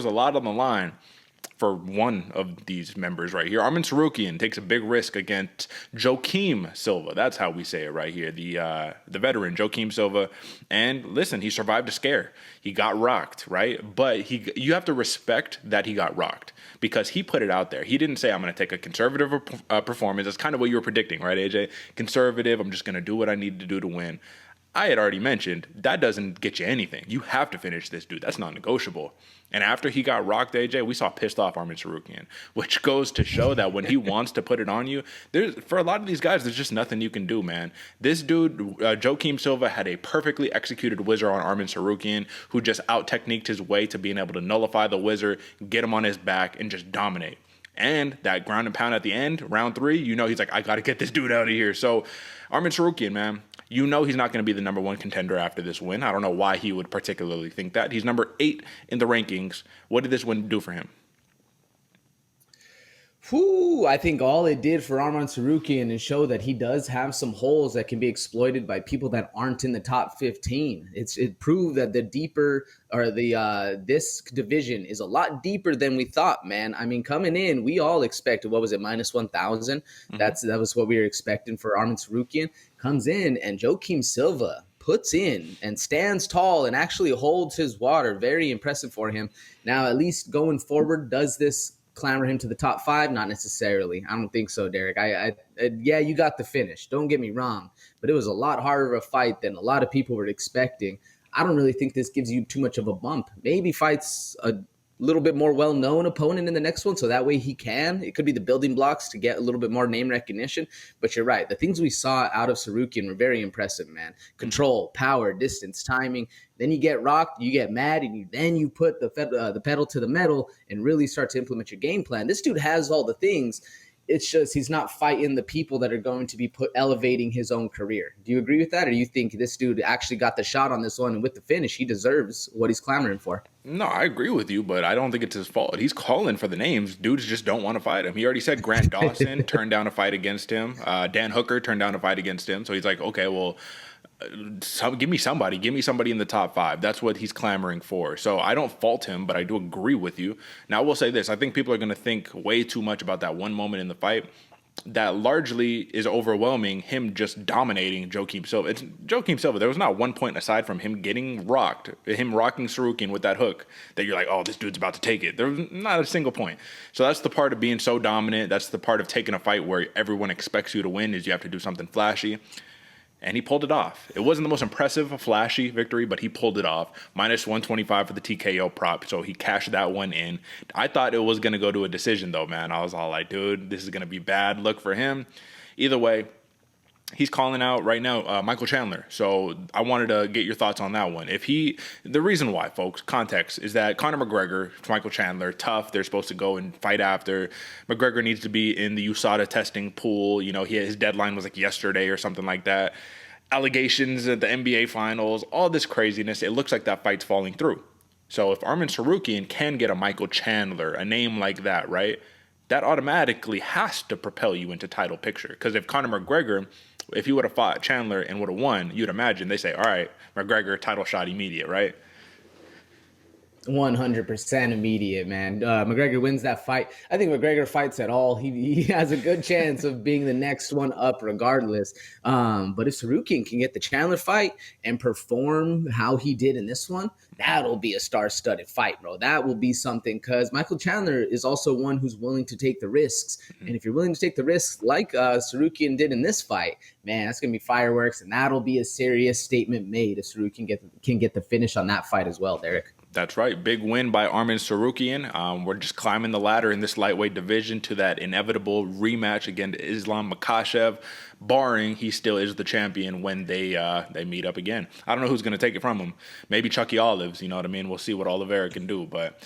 was a lot on the line for one of these members right here. Arman Tsarukyan takes a big risk against Joaquim Silva. That's how we say it right here. The veteran Joaquim Silva. And listen, he survived a scare. He got rocked, right? But you have to respect that he got rocked because he put it out there. He didn't say, I'm going to take a conservative performance. That's kind of what you were predicting, right, AJ? Conservative. I'm just going to do what I need to do to win. I had already mentioned that doesn't get you anything. You have to finish this dude. That's not negotiable. And after he got rocked, AJ, we saw pissed off Arman Tsarukyan, which goes to show that when he wants to put it on you, for a lot of these guys, there's just nothing you can do, man. This dude, Joaquim Silva, had a perfectly executed whizzer on Arman Tsarukyan, who just out-techniqued his way to being able to nullify the whizzer, get him on his back, and just dominate. And that ground and pound at the end, round 3, he's like, I got to get this dude out of here. So Arman Tsarukyan, man, he's not going to be the number 1 contender after this win. I don't know why he would particularly think that. He's number 8 in the rankings. What did this win do for him? I think all it did for Arman Tsarukyan is show that he does have some holes that can be exploited by people that aren't in the top 15. It proved that the deeper or this division is a lot deeper than we thought, man. I mean, coming in, we all expected, what was it, minus 1,000? Mm-hmm. That was what we were expecting for Arman Tsarukyan. Comes in and Joaquim Silva puts in and stands tall and actually holds his water. Very impressive for him. Now, at least going forward, does this clamber him to the top 5? Not necessarily. I don't think so, Derek. Yeah, you got the finish. Don't get me wrong. But it was a lot harder of a fight than a lot of people were expecting. I don't really think this gives you too much of a bump. Maybe fights a little bit more well-known opponent in the next one, so that way it could be the building blocks to get a little bit more name recognition. But you're right. The things we saw out of Tsarukyan were very impressive, man. Control, power, distance, timing. Then you get rocked, you get mad, and then you put the pedal to the metal and really start to implement your game plan. This dude has all the things. It's just he's not fighting the people that are going to be elevating his own career. Do you agree with that? Or do you think this dude actually got the shot on this one, and with the finish, he deserves what he's clamoring for? No, I agree with you, but I don't think it's his fault. He's calling for the names. Dudes just don't want to fight him. He already said Grant Dawson turned down a fight against him. Dan Hooker turned down a fight against him. So he's like, okay, well, give me somebody in the top 5. That's what he's clamoring for. So I don't fault him, but I do agree with you. Now, I will say this. I think people are going to think way too much about that one moment in the fight that largely is overwhelming him just dominating Joaquim Silva. It's Joaquim Silva. There was not one point aside from him getting rocked, him rocking Tsarukyan with that hook, that you're like, oh, this dude's about to take it. There was not a single point. So that's the part of being so dominant. That's the part of taking a fight where everyone expects you to win, is you have to do something flashy. And he pulled it off. It wasn't the most impressive, flashy victory, but he pulled it off. Minus 125 for the TKO prop, so he cashed that one in. I thought it was going to go to a decision, though, man. I was all like, dude, this is going to be bad luck for him. Either way, he's calling out right now Michael Chandler. So I wanted to get your thoughts on that one. The reason why, folks, context, is that Conor McGregor, Michael Chandler, tough. They're supposed to go and fight after. McGregor needs to be in the USADA testing pool. His deadline was like yesterday or something like that. Allegations at the NBA finals, all this craziness. It looks like that fight's falling through. So if Arman Tsarukyan can get a Michael Chandler, a name like that, right, that automatically has to propel you into title picture. Because if Conor McGregor, if he would have fought Chandler and would have won, you'd imagine they say, all right, McGregor, title shot immediate, right? 100% immediate, man. McGregor wins that fight. I think McGregor fights at all. He has a good chance of being the next one up regardless. But if Tsarukyan can get the Chandler fight and perform how he did in this one, that'll be a star-studded fight, bro. That will be something, because Michael Chandler is also one who's willing to take the risks. Mm-hmm. And if you're willing to take the risks like Tsarukyan did in this fight, man, that's going to be fireworks, and that'll be a serious statement made if Tsarukyan can get the finish on that fight as well, Derek. That's right. Big win by Arman Tsarukyan. We're just climbing the ladder in this lightweight division to that inevitable rematch against Islam Makhachev, barring he still is the champion when they meet up again. I don't know who's going to take it from him. Maybe Chucky Olives, you know what I mean? We'll see what Oliveira can do. But